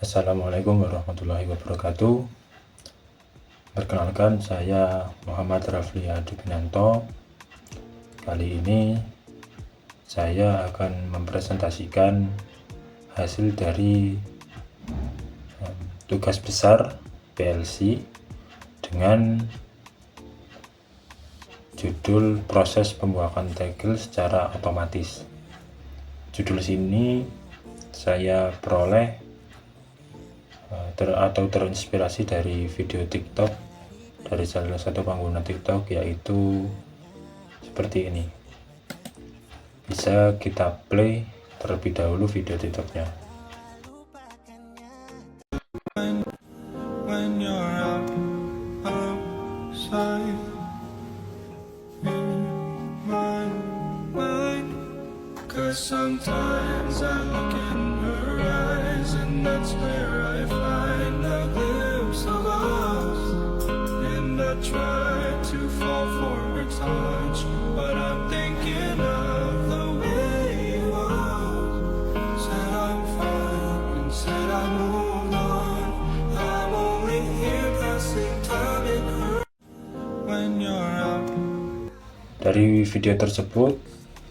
Assalamualaikum warahmatullahi wabarakatuh. Perkenalkan, saya Muhammad Rafli Adikinanto. Kali ini saya akan mempresentasikan hasil dari tugas besar PLC dengan judul proses pembuahan tegel secara otomatis. Judul sini saya peroleh terinspirasi dari video TikTok dari salah satu pengguna TikTok, yaitu seperti ini. Bisa kita play terlebih dahulu video TikToknya. When you're outside in my mind, 'cause sometimes I look in her eyes and that's where I find a glimpse of us, and I try to fall for her touch, but I'm thinking of the way you are. Said I'm fine and said I moved on. I'm only here passing time in her when you're out. Dari video tersebut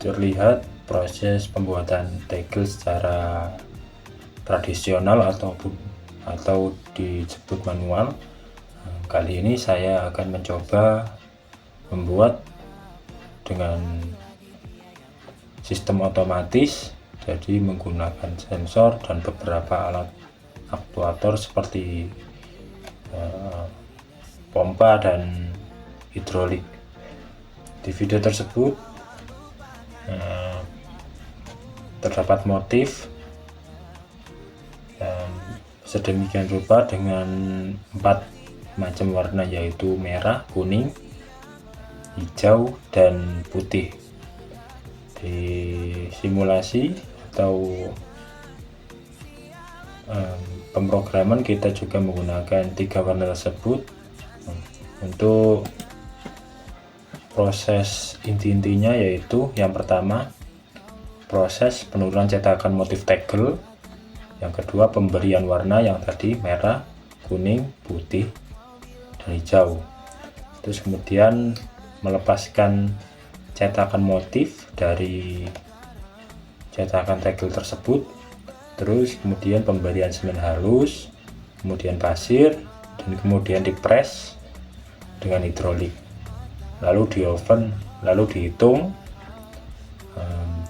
terlihat proses pembuatan tegel secara tradisional atau disebut manual. Kali ini saya akan mencoba membuat dengan sistem otomatis, jadi menggunakan sensor dan beberapa alat aktuator seperti pompa dan hidrolik. Di video tersebut terdapat motif sedemikian rupa dengan 4 macam warna, yaitu merah, kuning, hijau, dan putih. Di simulasi atau pemrograman kita juga menggunakan 3 warna tersebut. Untuk proses inti-intinya yaitu yang pertama proses penurunan cetakan motif tegel, yang kedua pemberian warna yang tadi merah, kuning, putih, dan hijau. Terus kemudian melepaskan cetakan motif dari cetakan tegel tersebut. Terus kemudian pemberian semen halus, kemudian pasir, dan kemudian dipres dengan hidrolik. Lalu di oven, lalu dihitung.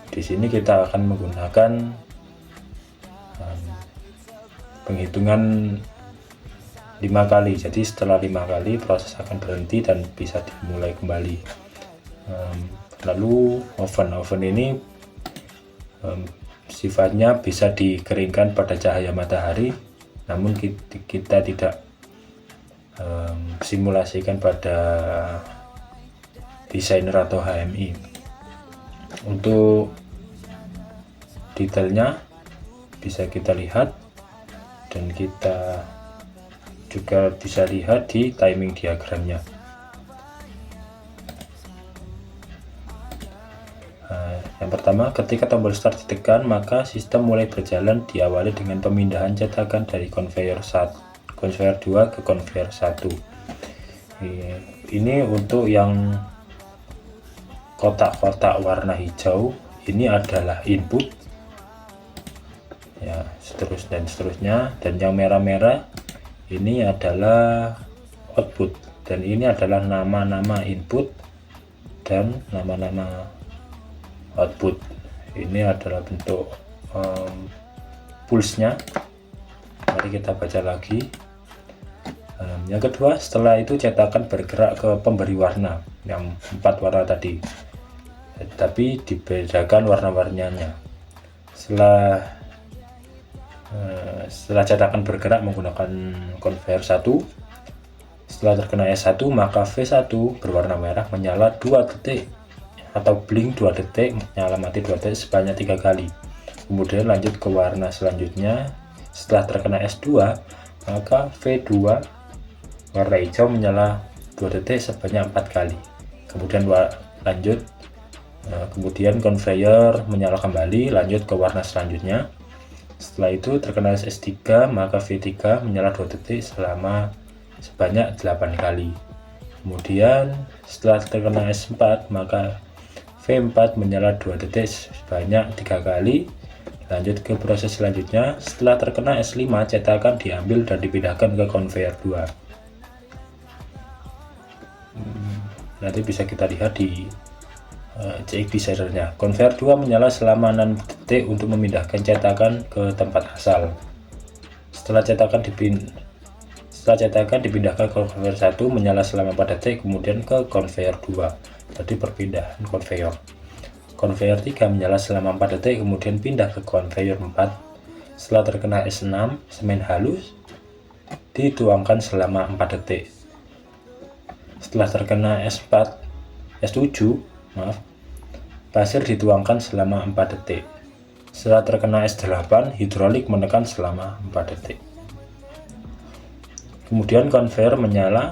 Di sini kita akan menggunakan penghitungan 5 kali. Jadi setelah 5 kali proses akan berhenti dan bisa dimulai kembali. Lalu oven ini sifatnya bisa dikeringkan pada cahaya matahari, namun kita tidak simulasikan pada desainer atau HMI. Untuk detailnya bisa kita lihat, dan kita juga bisa lihat di timing diagramnya. Yang pertama, ketika tombol start ditekan, maka sistem mulai berjalan, diawali dengan pemindahan cetakan dari konveyor 2 ke konveyor 1. Ini untuk yang kotak-kotak warna hijau, ini adalah input ya, seterusnya, dan yang merah-merah ini adalah output, dan ini adalah nama-nama input dan nama-nama output. Ini adalah bentuk pulse-nya. Mari kita baca lagi. Yang kedua, setelah itu cetakan bergerak ke pemberi warna, yang 4 warna tadi, tapi dibedakan warna-warnanya. Setelah cetakan bergerak menggunakan konveyor 1, setelah terkena S1, maka V1 berwarna merah menyala 2 detik atau blink 2 detik, menyala mati 2 detik sebanyak 3 kali. Kemudian lanjut ke warna selanjutnya. Setelah terkena S2, maka V2 warna hijau menyala 2 detik sebanyak 4 kali. Kemudian lanjut kemudian konveyor menyala kembali, lanjut ke warna selanjutnya. Setelah itu terkena S3, maka V3 menyala 2 detik selama sebanyak 8 kali. Kemudian setelah terkena S4, maka V4 menyala 2 detik sebanyak 3 kali. Lanjut ke proses selanjutnya. Setelah terkena S5, cetakan diambil dan dipindahkan ke konveyor 2. Nanti bisa kita lihat di CX Designer-nya. Konveyor 2 menyala selama 6 detik untuk memindahkan cetakan ke tempat asal. Setelah cetakan dipindahkan ke konveyor 1, menyala selama 4 detik, kemudian ke konveyor 2. Jadi perpindahan konveyor. Konveyor 3 menyala selama 4 detik, kemudian pindah ke konveyor 4. Setelah terkena S6, semen halus dituangkan selama 4 detik. Setelah terkena S7, pasir dituangkan selama 4 detik. Setelah terkena S8, hidrolik menekan selama 4 detik. Kemudian konveyor menyala.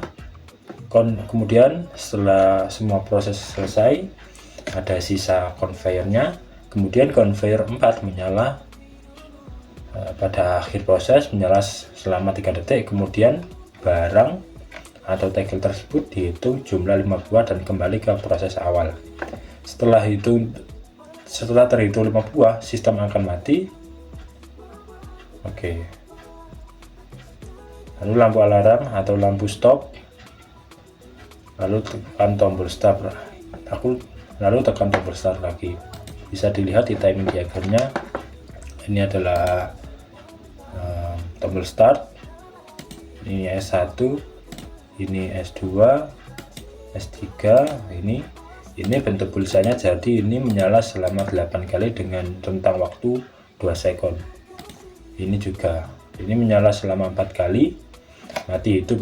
Kemudian setelah semua proses selesai, ada sisa konveyornya. Kemudian konveyor 4 menyala pada akhir proses, menyala selama 3 detik. Kemudian barang atau tegel tersebut dihitung jumlah 5 buah dan kembali ke proses awal. Setelah terhitung 5 buah, sistem akan mati. Oke. Lalu lampu alarm atau lampu stop. Lalu tekan tombol start. Lalu tekan tombol start lagi. Bisa dilihat di timing diagramnya. Ini adalah tombol start. Ini S1, ini S2, S3, ini bentuk pulsanya, jadi ini menyala selama 8 kali dengan rentang waktu 2 sekon. Ini juga, ini menyala selama 4 kali, mati hidup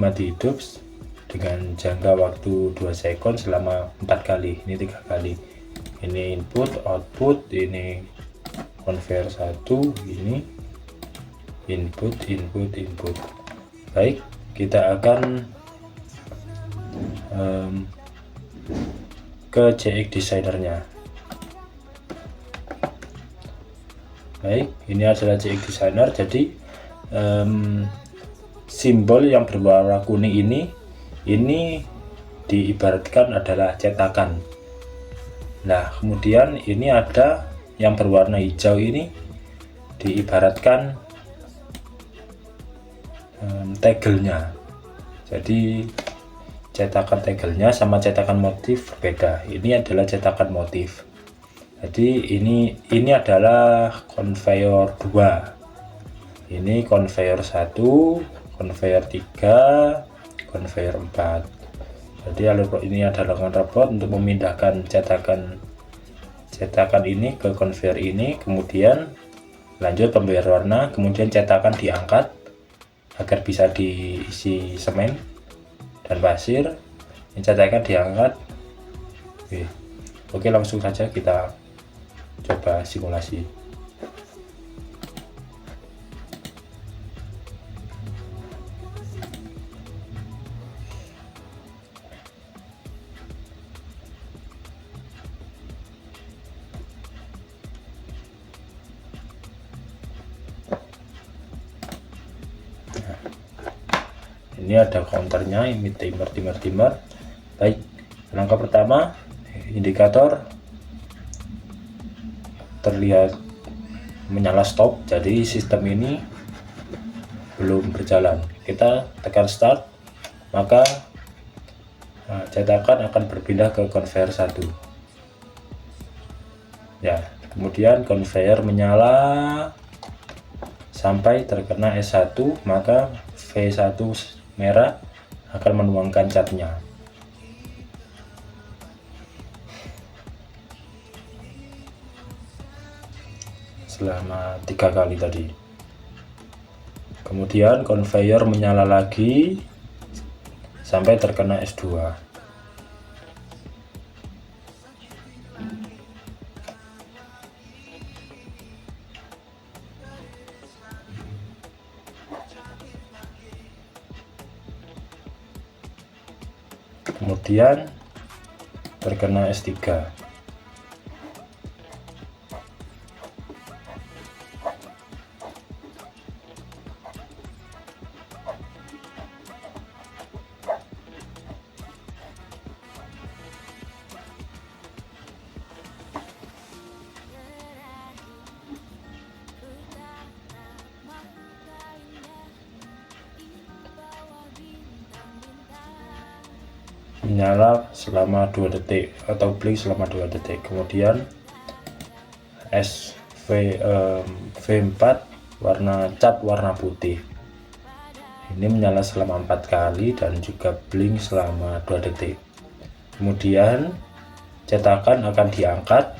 dengan jangka waktu 2 sekon selama 4 kali, ini 3 kali. Ini input, output, ini konveyor 1, ini input. Baik, kita akan ke CX Designer-nya. Baik, ini adalah CX Designer. Jadi simbol yang berwarna kuning ini diibaratkan adalah cetakan. Nah, kemudian ini ada yang berwarna hijau, ini diibaratkan tegelnya. Jadi cetakan tegelnya sama cetakan motif berbeda. Ini adalah cetakan motif. Jadi ini adalah konveyor 2. Ini konveyor 1, konveyor 3, konveyor 4. Jadi ini adalah robot untuk memindahkan cetakan ini ke konveyor ini. Kemudian lanjut pemberian warna, kemudian cetakan diangkat agar bisa diisi semen dan pasir. Ini cetakan diangkat. Oke, langsung saja kita coba simulasi. Ini ada counternya, ini timer. Baik, langkah pertama, indikator terlihat menyala stop, jadi sistem ini belum berjalan. Kita tekan start, maka cetakan akan berpindah ke konveyor 1. Ya, kemudian konveyor menyala sampai terkena S1, maka V1 merah akan menuangkan catnya. Selama 3 kali tadi. Kemudian konveyor menyala lagi sampai terkena S2. Kemudian terkena S3. menyala selama 2 detik atau blink selama 2 detik. Kemudian V4 warna cat warna putih ini menyala selama 4 kali dan juga blink selama 2 detik. Kemudian cetakan akan diangkat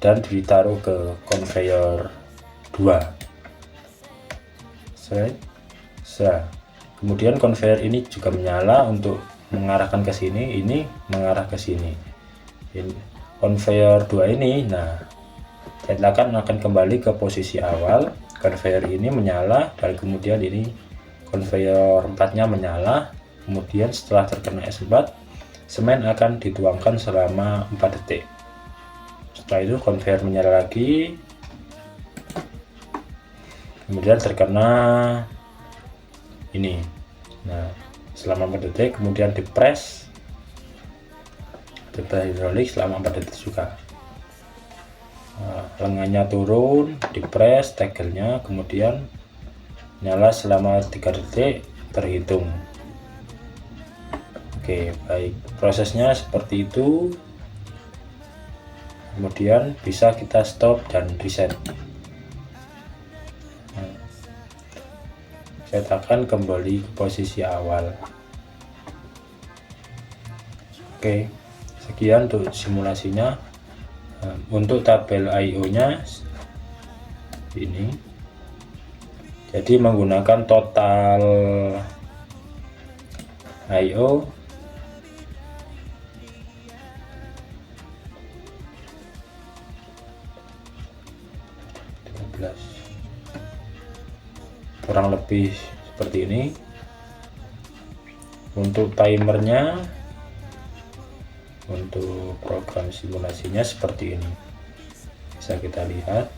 dan ditaruh ke conveyor 2. Kemudian conveyor ini juga menyala untuk mengarahkan ke sini, ini mengarah ke sini. Conveyor 2 ini, nah, cetakan akan kembali ke posisi awal. Conveyor ini menyala dan kemudian ini conveyor 4-nya menyala. Kemudian setelah terkena S4, semen akan dituangkan selama 4 detik. Setelah itu conveyor menyala lagi, kemudian terkena ini. Nah, selama 4 detik, kemudian dipres hidrolik selama 4 detik juga. Nah, lengannya turun, dipres tegelnya, kemudian nyala selama 3 detik terhitung. Oke, baik, prosesnya seperti itu. Kemudian bisa kita stop dan reset. Cetakan kembali ke posisi awal. Oke, sekian untuk simulasinya. Untuk tabel I/O nya ini, jadi menggunakan total I/O kurang lebih seperti ini. Untuk timernya, untuk program simulasinya seperti ini, bisa kita lihat.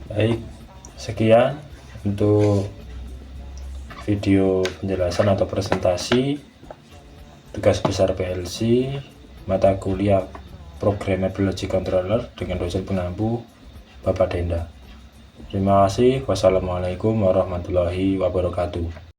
Baik, sekian untuk video penjelasan atau presentasi tugas besar PLC mata kuliah Programmable Logic Controller dengan dosen pengampu Bapak Denda. Terima kasih. Wassalamualaikum warahmatullahi wabarakatuh.